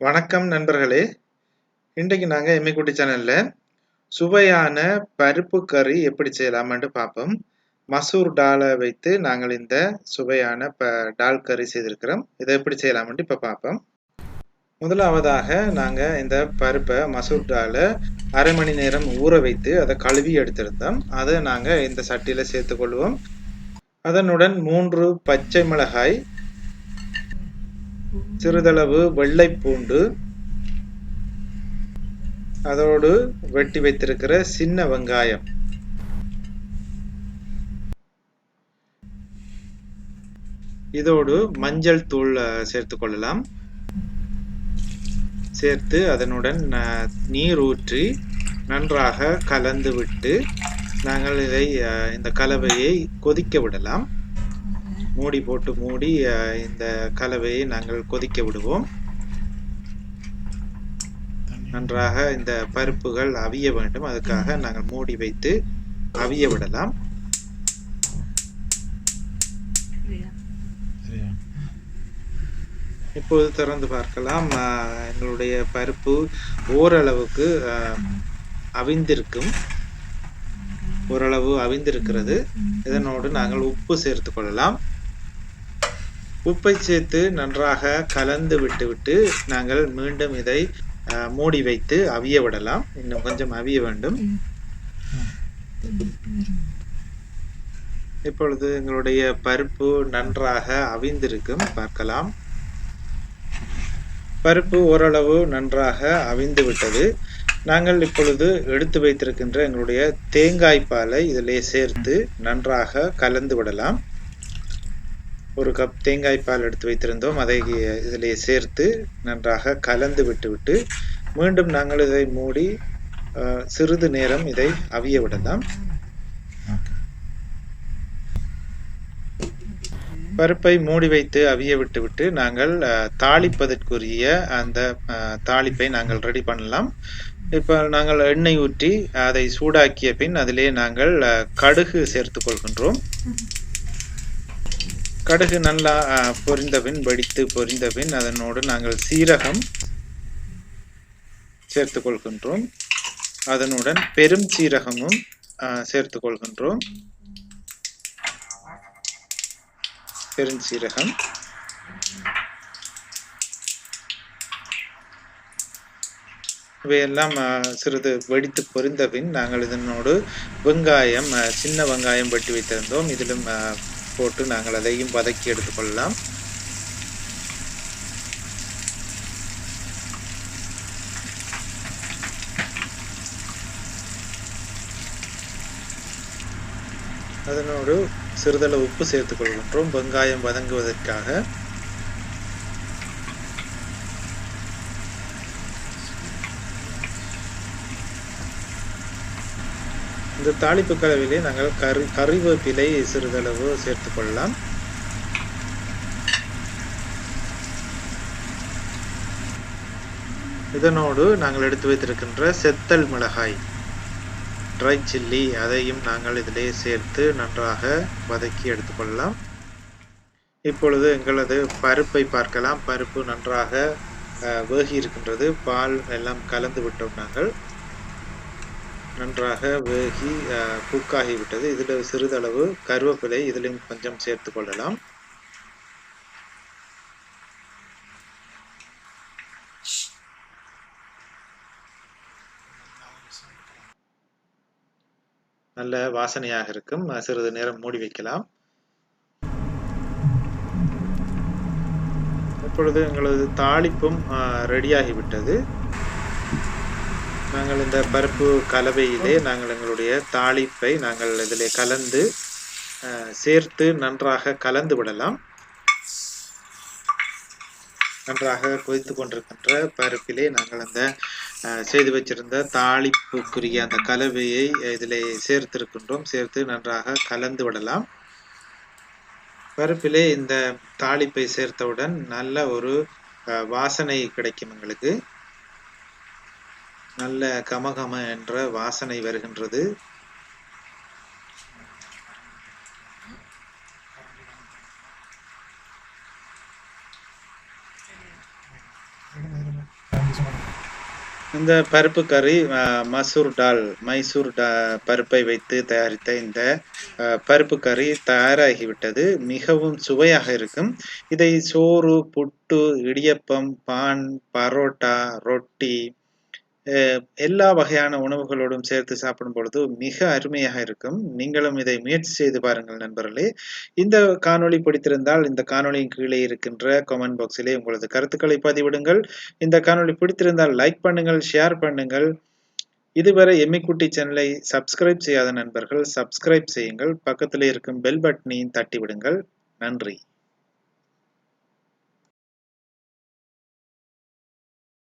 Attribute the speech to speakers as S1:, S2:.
S1: வணக்கம் நண்பர்களே. இன்றைக்கு நாங்க EmmyKutty சேனல்ல சுவையான பருப்பு கறி எப்படி செய்யலாம்னு பார்ப்போம். மசூர் டாலை வைத்து நாங்கள் இந்த சுவையான டால் கறி செய்திருக்கிறோம். இதை எப்படி செய்யலாம்னு இப்ப பார்ப்போம். முதலாவதாக நாங்க இந்த பருப்பை மசூர் டாலை அரை மணி நேரம் ஊற வைத்து அதை கழுவி எடுத்திருந்தோம். அதை நாங்க இந்த சட்டியில சேர்த்துக் கொள்வோம். அதனுடன் 3 பச்சை மிளகாய், சிறிதளவு வெள்ளை பூண்டு, அதோடு வெட்டி வைத்திருக்கிற சின்ன வெங்காயம், இதோடு மஞ்சள் தூள் சேர்த்துக் கொள்ளலாம். சேர்த்து அதனுடன் நீர் ஊற்றி நன்றாக கலந்து விட்டு நாங்கள் இதை இந்த கலவையை கொதிக்க விடலாம். மூடி போட்டு மூடி இந்த கலவையை நாங்கள் கொதிக்க விடுவோம். நன்றாக இந்த பருப்புகள் அவிய வேண்டும். அதுக்காக நாங்கள் மூடி வைத்து அவிய விடலாம். இப்போது திறந்து பார்க்கலாம். எங்களுடைய பருப்பு ஓரளவுக்கு அவிந்திருக்கும். ஓரளவு அவிந்திருக்கிறது. இதனோடு நாங்கள் உப்பு சேர்த்து கொள்ளலாம். உப்பை சேர்த்து நன்றாக கலந்து விட்டு நாங்கள் மீண்டும் இதை மூடி வைத்து அவிய விடலாம். இன்னும் கொஞ்சம் அவிய வேண்டும். இப்பொழுது எங்களுடைய பருப்பு நன்றாக அவிந்திருக்கும். பார்க்கலாம். பருப்பு ஓரளவு நன்றாக அவிந்து விட்டது. நாங்கள் இப்பொழுது எடுத்து வைத்திருக்கின்ற எங்களுடைய தேங்காய் பாலை இதிலே சேர்த்து நன்றாக கலந்து விடலாம். 1 கப் தேங்காய் பால் எடுத்து வைத்திருந்தோம். அதை இதிலே சேர்த்து நன்றாக கலந்து விட்டு மீண்டும் நாங்கள் இதை மூடி சிறிது நேரம் இதை அவிய விடலாம். பருப்பை மூடி வைத்து அவிய விட்டு நாங்கள் தாளிப்பதற்குரிய அந்த தாளிப்பை நாங்கள் ரெடி பண்ணலாம். இப்போ நாங்கள் எண்ணெய் ஊற்றி அதை சூடாக்கிய பின் அதிலே நாங்கள் கடுகு சேர்த்துக் கொள்கின்றோம். கடுகு நல்லா பொரிந்த பின் வெடித்து பொரிந்த பின் அதனோடு நாங்கள் சீரகம் சேர்த்துக் கொள்கின்றோம். அதனுடன் பெரும் சீரகமும் சேர்த்துக் கொள்கின்றோம். பெருஞ்சீரகம், இவையெல்லாம் சிறிது வெடித்து பொரிந்த பின் நாங்கள் இதனோடு வெங்காயம், சின்ன வெங்காயம் வெட்டி வைத்திருந்தோம். இதிலும் போட்டு நாங்கள் அதையும் வதக்கி எடுத்துக்கொள்ளலாம். அதனோடு சிறிதளவு உப்பு சேர்த்துக் கொள்கின்றோம் வெங்காயம் வதங்குவதற்காக. இந்த தாளிப்பு கலவையிலே நாங்கள் கறிவேப்பிலை சிறிதளவு சேர்த்துக் கொள்ளலாம். இதனோடு நாங்கள் எடுத்து வைத்திருக்கின்ற செத்தல் மிளகாய், ட்ரை சில்லி, அதையும் நாங்கள் இதிலே சேர்த்து நன்றாக வதக்கி எடுத்துக்கொள்ளலாம். இப்பொழுது எங்களது பருப்பை பார்க்கலாம். பருப்பு நன்றாக வேகி இருக்கின்றது. பால் எல்லாம் கலந்து விட்டோம். நாங்கள் நன்றாக வேகி குக்காகி விட்டது. இதில் சிறிதளவு கருவேப்பிலை இதிலும் கொஞ்சம் சேர்த்து கொள்ளலாம். நல்ல வாசனையாக இருக்கும். சிறிது நேரம் மூடி வைக்கலாம். இப்பொழுது எங்களது தாளிப்பும் ரெடியாகிவிட்டது. நாங்கள் இந்த பருப்பு கலவையிலே நாங்கள் எங்களுடைய தாளிப்பை நாங்கள் இதிலே கலந்து சேர்த்து நன்றாக கலந்து விடலாம். நன்றாக கொதித்து கொண்டிருக்கின்ற பருப்பிலே நாங்கள் அந்த செய்து வச்சிருந்த தாளிப்புக்குரிய அந்த கலவையை இதிலே சேர்த்திருக்கின்றோம். சேர்த்து நன்றாக கலந்து விடலாம். பருப்பிலே இந்த தாளிப்பை சேர்த்தவுடன் நல்ல ஒரு வாசனை கிடைக்கும். எங்களுக்கு நல்ல கமகம என்ற வாசனை வருகின்றது. இந்த பருப்பு கறி மசூர் டால் மைசூர் பருப்பை வைத்து தயாரித்த இந்த பருப்பு கறி தயாராகிவிட்டது. மிகவும் சுவையாக இருக்கும். இதை சோறு, புட்டு, இடியப்பம், பான், பரோட்டா, ரொட்டி எல்லா வகையான உணவுகளோடும் சேர்த்து சாப்பிடும் பொழுது மிக அருமையாக இருக்கும். நீங்களும் இதை முயற்சி செய்து பாருங்கள் நண்பர்களே. இந்த காணொளி பிடித்திருந்தால் இந்த காணொளியின் கீழே இருக்கின்ற கமெண்ட் பாக்ஸிலே உங்களது கருத்துக்களை பதிவிடுங்கள். இந்த காணொளி பிடித்திருந்தால் லைக் பண்ணுங்கள், ஷேர் பண்ணுங்கள். இதுவரை எம்மிக்குட்டி சேனலை சப்ஸ்கிரைப் செய்யாத நண்பர்கள் சப்ஸ்கிரைப் செய்யுங்கள். பக்கத்தில் இருக்கும் பெல் பட்டனையும் தட்டி விடுங்கள். நன்றி.